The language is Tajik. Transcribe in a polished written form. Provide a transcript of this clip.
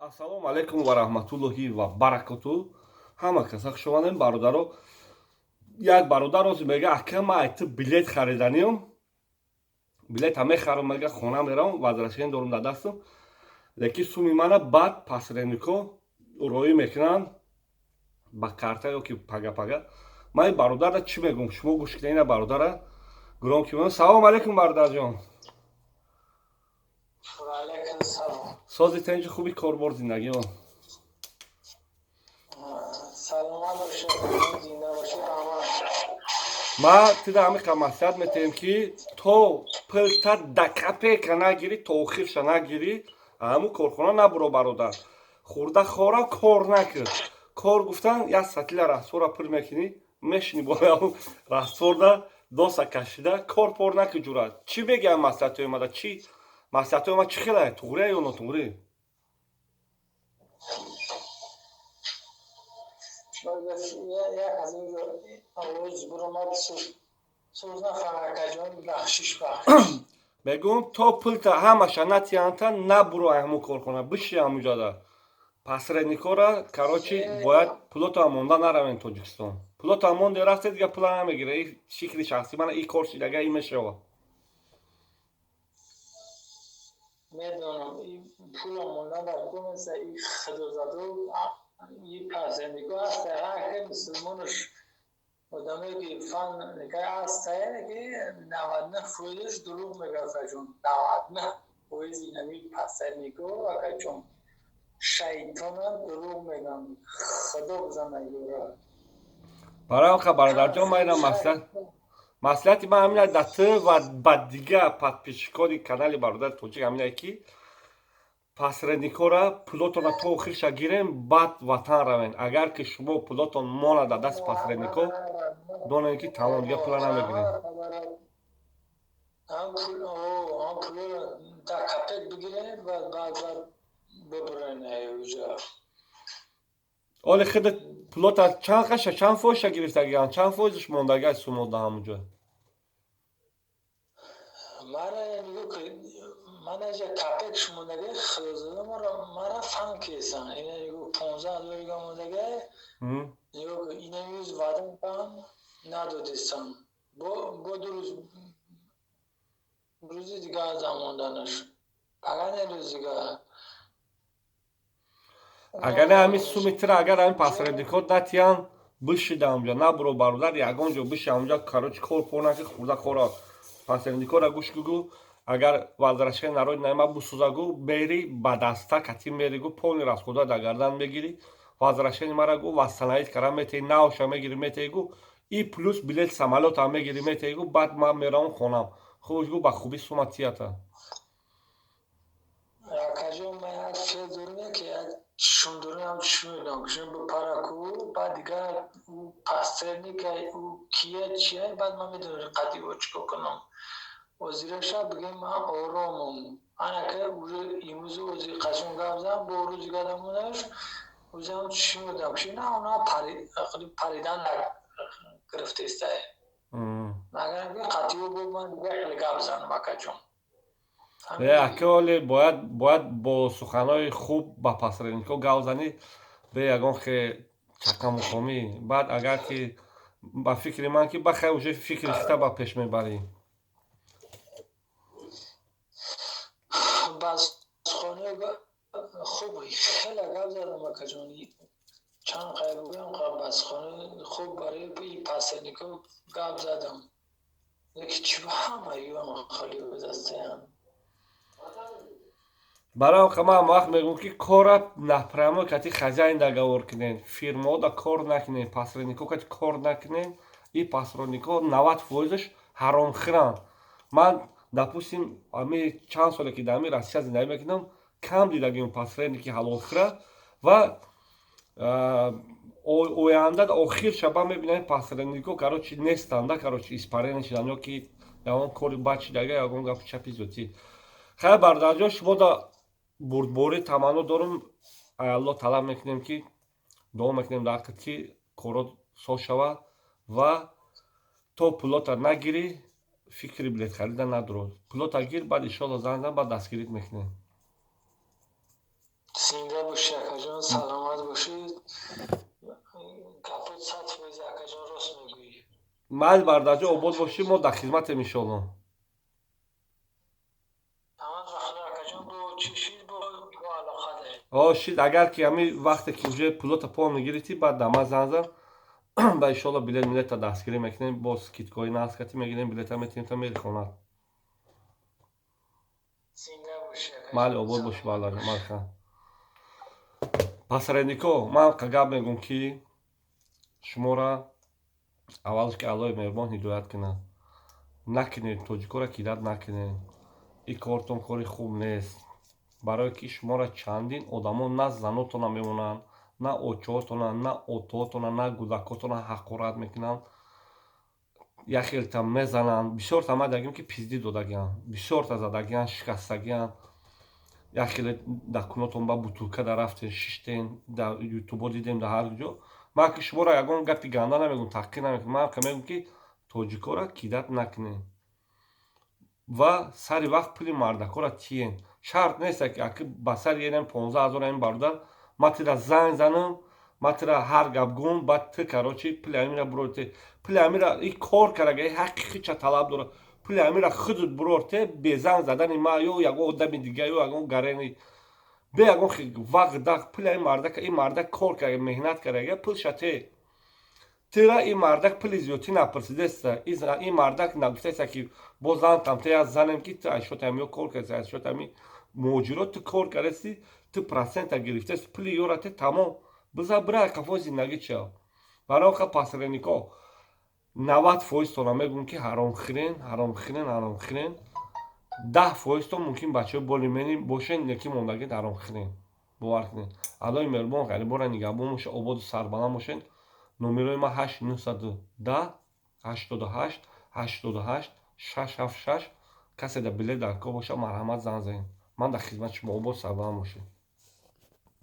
Ассалому алайкум ва раҳматуллоҳи ва баракатуҳ. Ҳама каса хушомадем бародаро. Як бародар роз мега ака ма айти билет хариданиём. Билета мехарам мега хона мерам, возвращение дорум дар дастам. Лекин суми мана баъд посреднико роӣ мекунанд ба карта ё ки пага. Ман ин бародарда чӣ мегӯям? Шумо гӯш кунед ина бародара гуромки мегӯям. Салому алайкум бародарҷон. وعلیکم سلام. сози тенҷи хуби корбор зиндагиё. سلامت باشید. زنده باشید. ма тида ҳамиқа маслиҳат метаҳем ки то пилта дакапека нагирӣ, то охирша нагирӣ, ҳамун корхона набуро бародар. хурда хора кор накард. кор гуфтан як сатила раствора пил мекунӣ, мешини бола ҳамун растворда доса кашида кор пор накард ҷурат. Чӣ меги ҳам маслиҳатҳои мада? Чӣ маслиҳатҳои ма чӣ хелае? Туғрия ё нотуғрӣ? یک از این روز برامد سوز نفهمه کجان بخشش بخشش мегӯям то пилта ҳамаша натиянта набуро ҳамун корхона биши ҳамуҷода посредникора короче бояд пулотам монда наравен тоҷикистон. Пулотам монде рафте дига пула намегира. И фикри шахси мана и кор шидага и мешава. میدونم این پول موندن در کنسه این خدازدو این پسندگاه هست که مسلمانش آدمی که فن نگه هست که 99% دروغ میگه جون 99% اینمی پسندگاه و که چون شیطان دروغ میگن خدا بزنه یورا барои бародарҷон ман ина маслиҳати ман ҳамин дар ту ва ба дига подписчикони канали бародари тоҷик ҳамине ки посредникора пулотона то охирша гирем, баъд ватан равен. агар ки шумо пулотон монад дар дасти посреднико донед ки тамом дига пула намегирем. هم پول در کپک بگیرن و بعد ببرن اونجا. оли хида пулота чанд қаша чанд фоиша гирифтагиан? Чанд фоизш мондагай сумода ҳамуҷо? من از کپک شموندگه خلوزده مرا فهم کیسن اینه نگو 15 دوریگا موندگه اینه یوز وادم کن ندادستم با دو روزی دیگه از موندنش فقط روز دیگه агар ҳамин суми тира агар ҳамин посреднико натиян бишида ҳамуҷо набуро бародар ягон ҷо биши ҳамуҷо короче кор пор наки хурда хора посредникора гӯш гугу агар возвращение народи нама бусӯзагу бери ба даста кати меригу полни расхода дар гардан мегирӣ возвращение марагу вастанаид кара метаи наоша мегирӣ метаигу и плюс билет самолёта мегирӣ метаигу баъд ман меравам хонам хубгу ба хуби сума тията شوندرون هم چی میدونم کشون به پراکو بعد دیگه او پسترنی که او کیه چیه بعد من میدونم قدی و چکو کنم وزیرش ها بگیم من آرامم انا که ایموزو وزیر قشون گفزم با روزی گدمونش وزی هم چی میدونم کشون نه اونا پریدن گرفته ایسته مگر نگه قدی و بود من دیگه خیلی گفزنم اکا چون аколи бояд бо суханои хуб ба посреднико гав занӣ бе ягон хе чакамухомӣ баъд агар ки ба фикри ман ки бахай уже фикри хиста ба пеш мебарӣ بازخانه خوب خیلی گاز دادم اکجانی چند قایب بگم بازخانه خوب برای این پاسنیکو گاز دادم لیکن چی با همه ایوان خالی بزسته هم барои ман вақт мегӯям ки кора напрямо кати хазяин договор кунед фирмао да кор накунед посреднико кати кор накунед и посреднико 90%ш ҳаромхӯранд. ман допустим ами чанд соле ки дар ами россия зиндагӣ мекунам кам дидагим посредники ҳалолхӯра ва оянда охир шаба мебинем посреднико короче нестанда короче испарена шидан ё ки ягон кори бад шидага ягон гапи чапи зотӣ. хайр бародарҷон шумо да бурдбори таманно дорум алло талаб мекунем ки дуо мекунем дар ҳаққат ки коро сол шавад ва то пулота нагирӣ фикри билет харида надуро. Пулота гир баъд иншоалло занг зан баъд дастгирит мекунем. زنده باشی اکاجان، سلامت باشی. گپت 100% اکاجان راست میگویی. мал бардаҷо обод бошӣ, мо дар хизматем иншолло. همه وقت اکاجان با چی شیر با علاقه داری. Шид агар ки ҳамин вақте ки уже пулота по мегиритӣ, баъд дар ман занг зан, ба иншолло билет милета дастгирӣ мекунем, боз киткои наскатӣ мегирем, билета метинем та мери хона. زنده باشی اکاجان. мали обод бошӣ бардаҷо, малха. Пасаренико, ман гап мегӯям ки шуморо аввалш ки Аллои меҳрубон ҳидоят кунад. Накунед, тоҷикоро кидат накунед. Ин кортон кори хуб нест. Барое ки шуморо чандин одамо на занотона мемонанд, на очаотона, на отоотона, на гудакотона ҳақорат мекунанд. Як хелта мезананд. Бисёрта ман дагем ки пиздӣ додагианд. Бисёрта задагианд, шикастагианд. Як хеле дар кунотон ба бутулка дарафтен, шиштен, дар ютубо дидем дар ҳар ҷо. Ман ки шуморо ягон гапи ганда намегӯям, таҳқир намекунам. Ман мегӯям ки тоҷикоро кидат накунед. Ва сари вақт пули мардакоро тиен. Шарт нест ки аки ба сари енам 15 000 ин бародар, ман тира занг занам, ман тира ҳар гап гӯям, баъд ту карочи пули амира бурорте. Пули амира ин кор карага, ин ҳаққи хича талаб дорад. Пули амира худут бурорте, бе занг задани ман ё ягон одами дига, ё ягон гарени. Бе ягон вақт дах пули ин мардака, ин мардак кор карага, меҳнат карага, пулша те. Тира ин мардак пули зиёдтӣ напурсидеста. Ин мардак нагуфтеста ки бо зантам те аз занем ки ту ашотами ё кор кардеста, ашотами муҳоҷирот ту кор кардести, ту процента гирифтест, пули ёра те тамом. Биза бира кафои зиндагӣ чиа. Барои оқа пасаренико 90% тона мегӯям ки ҳаромхӯрен, ҳаромхӯрен, ҳаромхӯрен. 10% то мумкин бачаҳои болимени бошен, лекин мондагӣ ҳаромхӯрен. бовар кунед. Аллои меҳрубон ғалибора нигаҳбон бошад, ободу сарбаланд бошед. Номерои ман 8910 88 88 676. Касе дар билет дар кор бошад, марҳамат занг занед. Ман дар хизмати шумо. Обод сарбаланд бошед.